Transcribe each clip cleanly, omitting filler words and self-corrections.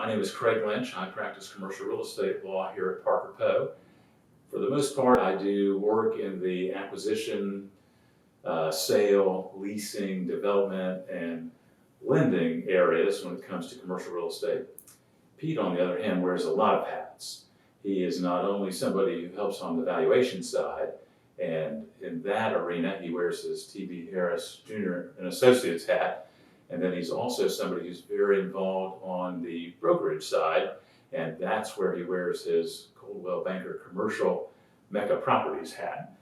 My name is Craig Lynch. I practice commercial real estate law here at Parker Poe. For the most part, I do work in the acquisition, sale, leasing, development, and lending areas when it comes to commercial real estate. Pete, on the other hand, wears a lot of hats. He is not only somebody who helps on the valuation side, and in that arena, he wears his T.B. Harris Jr. and Associates hat. And then he's also somebody who's very involved on the brokerage side, and that's where he wears his Coldwell Banker Commercial Mecca Properties hat.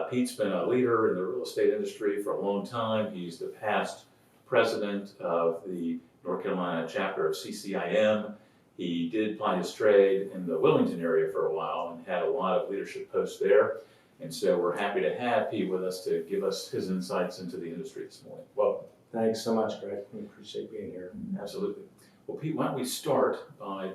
Pete's been a leader in the real estate industry for a long time. He's the past president of the North Carolina chapter of CCIM. He did ply his trade in the Wilmington area for a while and had a lot of leadership posts there. And so we're happy to have Pete with us to give us his insights into the industry this morning. Welcome. Thanks so much, Greg. We appreciate being here. Absolutely. Well, Pete, why don't we start by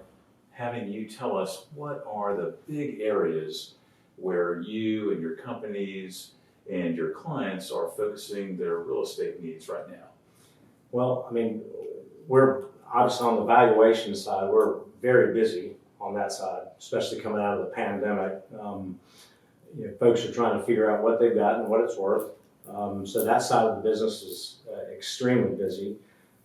having you tell us what are the big areas where you and your companies and your clients are focusing their real estate needs right now? Well, I mean, we're obviously on the valuation side, we're very busy on that side, especially coming out of the pandemic. Folks are trying to figure out what they've got and what it's worth. So that side of the business is extremely busy.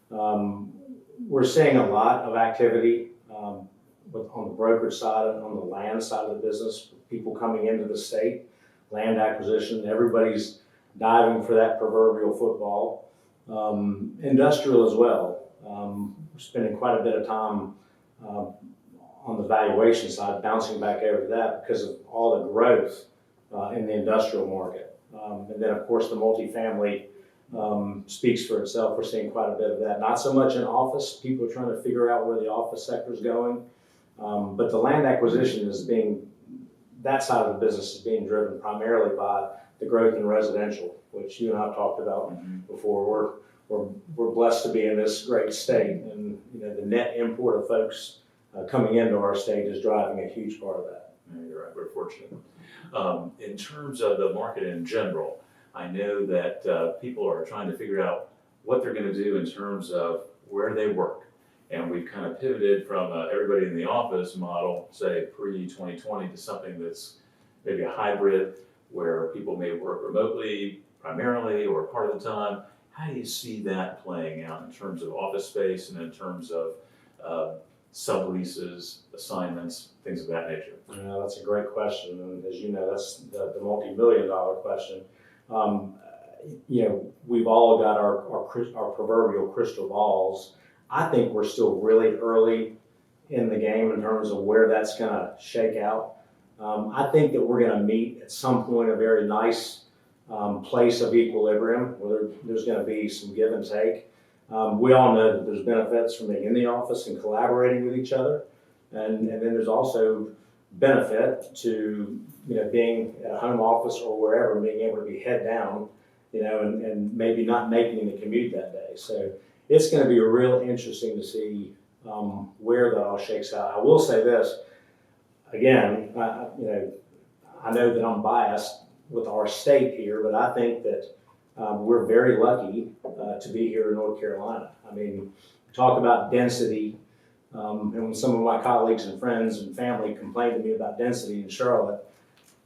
We're seeing a lot of activity on the brokerage side and on the land side of the business, people coming into the state, land acquisition. Everybody's diving for that proverbial football. Industrial as well. We're spending quite a bit of time on the valuation side, bouncing back over to that because of all the growth in the industrial market. And then, of course, the multifamily speaks for itself. We're seeing quite a bit of that. Not so much in office. People are trying to figure out where the office sector is going. But the land acquisition that side of the business is being driven primarily by the growth in residential, which you and I have talked about before. We're blessed to be in this great state, and the net import of folks coming into our state is driving a huge part of that. Yeah, you're right. We're fortunate. In terms of the market in general, I know that people are trying to figure out what they're going to do in terms of where they work. And we've kind of pivoted from everybody in the office model, say pre-2020, to something that's maybe a hybrid where people may work remotely primarily or part of the time. How do you see that playing out in terms of office space and in terms of subleases, assignments, things of that nature? Yeah, that's a great question, and as you know, that's the multi-million-dollar question. We've all got our proverbial crystal balls. I think we're still really early in the game in terms of where that's going to shake out. I think that we're going to meet at some point a very nice place of equilibrium where there's going to be some give and take. We all know that there's benefits from being in the office and collaborating with each other, and then there's also benefit to being at a home office or wherever and being able to be head down, and maybe not making the commute that day. So it's going to be real interesting to see where that all shakes out. I will say this again. I know that I'm biased with our state here, but I think that we're very lucky to be here in North Carolina. I mean, talk about density, and when some of my colleagues and friends and family complain to me about density in Charlotte,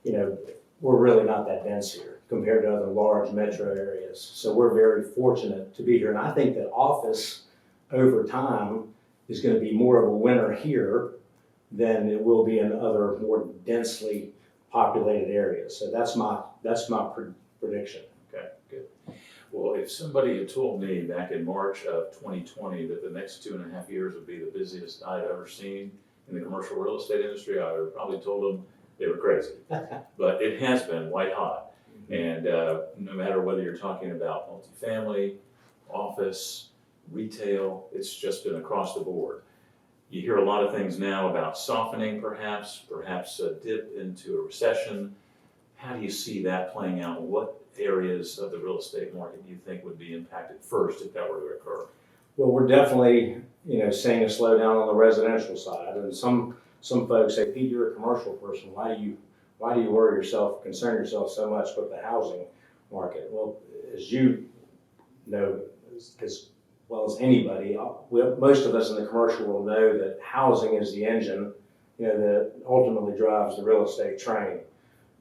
we're really not that dense here compared to other large metro areas. So we're very fortunate to be here. And I think that office over time is going to be more of a winner here than it will be in other more densely populated areas. So that's my prediction. Okay, good. Well, if somebody had told me back in March of 2020 that the next 2.5 years would be the busiest I'd ever seen in the commercial real estate industry, I would have probably told them they were crazy. But it has been white hot. And no matter whether you're talking about multifamily, office, retail, it's just been across the board. You hear a lot of things now about softening perhaps a dip into a recession. How do you see that playing out? What areas of the real estate market do you think would be impacted first if that were to occur? Well, we're definitely, seeing a slowdown on the residential side. And some folks say, Pete, you're a commercial person. Why do you concern yourself so much with the housing market? Well, as you know, as well as anybody, most of us in the commercial world know that housing is the engine, that ultimately drives the real estate train.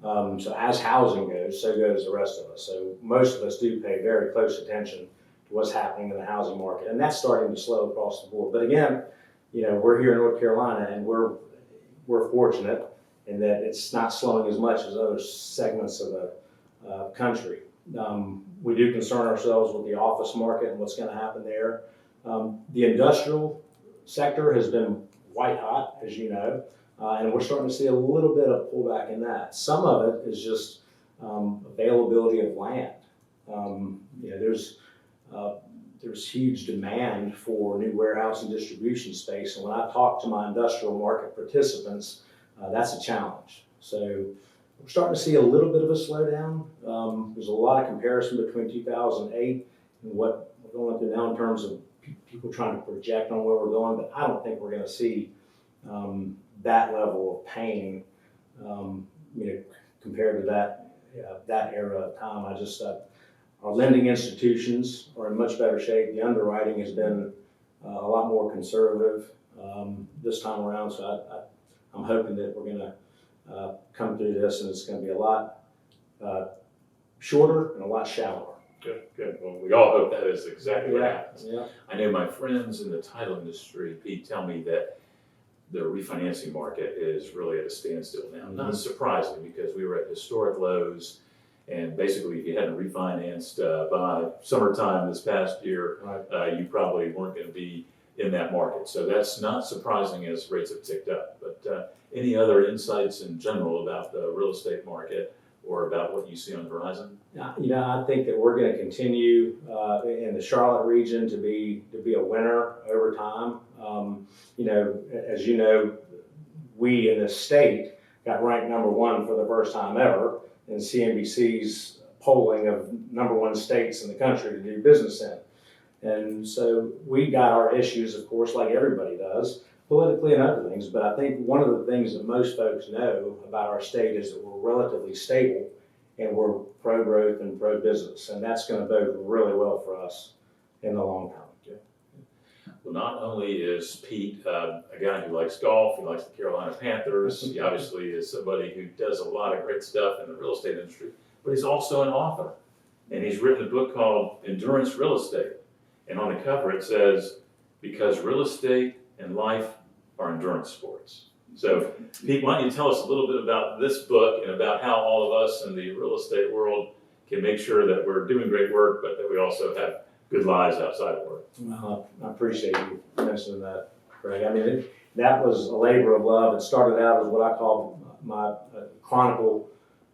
So as housing goes, so goes the rest of us. So most of us do pay very close attention to what's happening in the housing market, and that's starting to slow across the board. But again, we're here in North Carolina, and we're fortunate in that it's not slowing as much as other segments of the country. We do concern ourselves with the office market and what's going to happen there. The industrial sector has been white hot, as you know, and we're starting to see a little bit of pullback in that. Some of it is just availability of land. There's huge demand for new warehouse and distribution space, and when I talk to my industrial market participants, that's a challenge. So we're starting to see a little bit of a slowdown. There's a lot of comparison between 2008 and what we're going through now in terms of people trying to project on where we're going, but I don't think we're going to see that level of pain, compared to that era of time. Our lending institutions are in much better shape. The underwriting has been a lot more conservative this time around, so I'm hoping that we're going to come through this, and it's going to be a lot shorter and a lot shallower. Good. Well, we all hope that is exactly what happens. Yeah. I know my friends in the title industry, Pete, tell me that the refinancing market is really at a standstill now. Mm-hmm. Not surprising, because we were at historic lows, and basically if you hadn't refinanced by summertime this past year, Right. You probably weren't going to be in that market. So that's not surprising as rates have ticked up. But any other insights in general about the real estate market or about what you see on the horizon? I think that we're going to continue in the Charlotte region to be a winner over time. As you know, we in this state got ranked #1 for the first time ever in CNBC's polling of #1 states in the country to do business in. And so we got our issues, of course, like everybody does, politically and other things. But I think one of the things that most folks know about our state is that we're relatively stable and we're pro-growth and pro-business. And that's going to bode really well for us in the long term. Well, not only is Pete a guy who likes golf, he likes the Carolina Panthers, he obviously is somebody who does a lot of great stuff in the real estate industry, but he's also an author. And he's written a book called Endurance Real Estate. And on the cover it says, because real estate and life are endurance sports. So, Pete, why don't you tell us a little bit about this book and about how all of us in the real estate world can make sure that we're doing great work, but that we also have good lives outside of work. Well, I appreciate you mentioning that, Greg. I mean, that was a labor of love. It started out as what I call my chronicle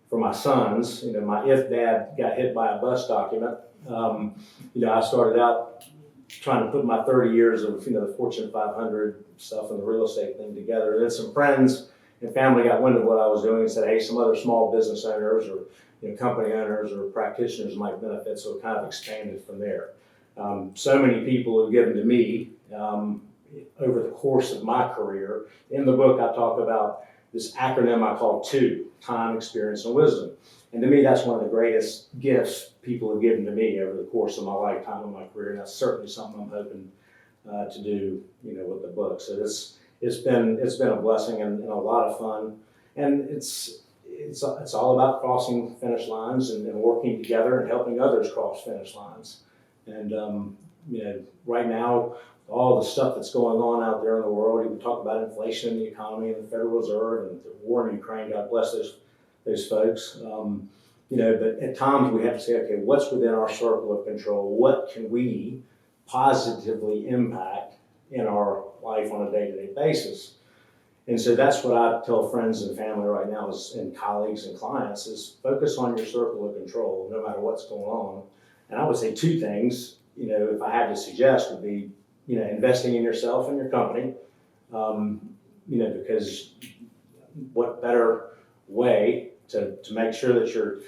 for my sons. My if dad got hit by a bus document. I started out trying to put my 30 years of the Fortune 500 stuff and the real estate thing together. And then some friends and family got wind of what I was doing and said, hey, some other small business owners or company owners or practitioners might benefit. So it kind of expanded from there. So many people have given to me over the course of my career. In the book, I talk about this acronym I call TWO: time, experience, and wisdom. And to me, that's one of the greatest gifts people have given to me over the course of my lifetime and my career. And that's certainly something I'm hoping to do, with the book. So it's been a blessing and a lot of fun. And it's all about crossing finish lines and working together and helping others cross finish lines. And right now, all the stuff that's going on out there in the world, you talk about inflation in the economy and the Federal Reserve and the war in Ukraine. God bless those folks. But at times we have to say, okay, what's within our circle of control? What can we positively impact in our life on a day-to-day basis? And so that's what I tell friends and family right now, and colleagues and clients, is focus on your circle of control, no matter what's going on. And I would say two things, if I had to suggest, would be, investing in yourself and your company, because what better way to make sure that you're,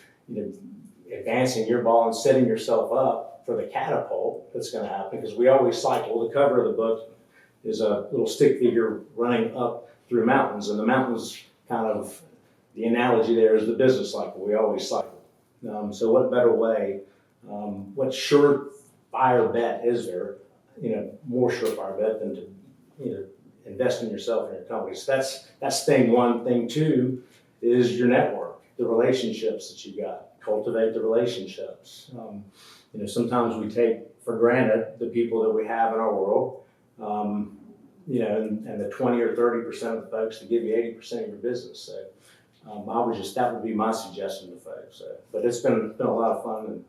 advancing your ball and setting yourself up for the catapult that's going to happen, because we always cycle. The cover of the book is a little stick figure running up through mountains, and the mountains the analogy there is the business cycle. We always cycle. So what better way, what surefire bet is there more surefire bet than to invest in yourself and your company. So that's thing one. Thing two is your network, the relationships that you got. Cultivate the relationships. Sometimes we take for granted the people that we have in our world. And the 20 or 30% of the folks that give you 80% of your business. So that would be my suggestion to folks. So, but it's been a lot of fun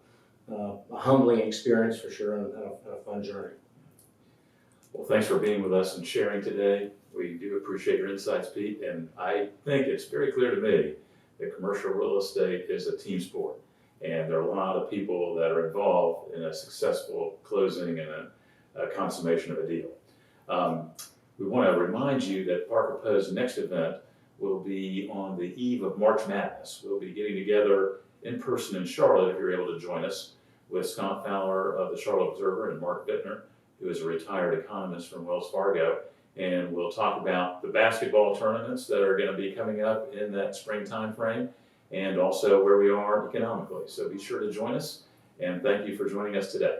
and a humbling experience for sure, and a fun journey. Well, thanks for being with us and sharing today. We do appreciate your insights, Pete, and I think it's very clear to me that commercial real estate is a team sport, and there are a lot of people that are involved in a successful closing and a consummation of a deal. We want to remind you that Parker Poe's next event will be on the eve of March Madness. We'll be getting together in person in Charlotte, if you're able to join us, with Scott Fowler of the Charlotte Observer and Mark Bittner, who is a retired economist from Wells Fargo. And we'll talk about the basketball tournaments that are going to be coming up in that spring time frame, and also where we are economically. So be sure to join us, and thank you for joining us today.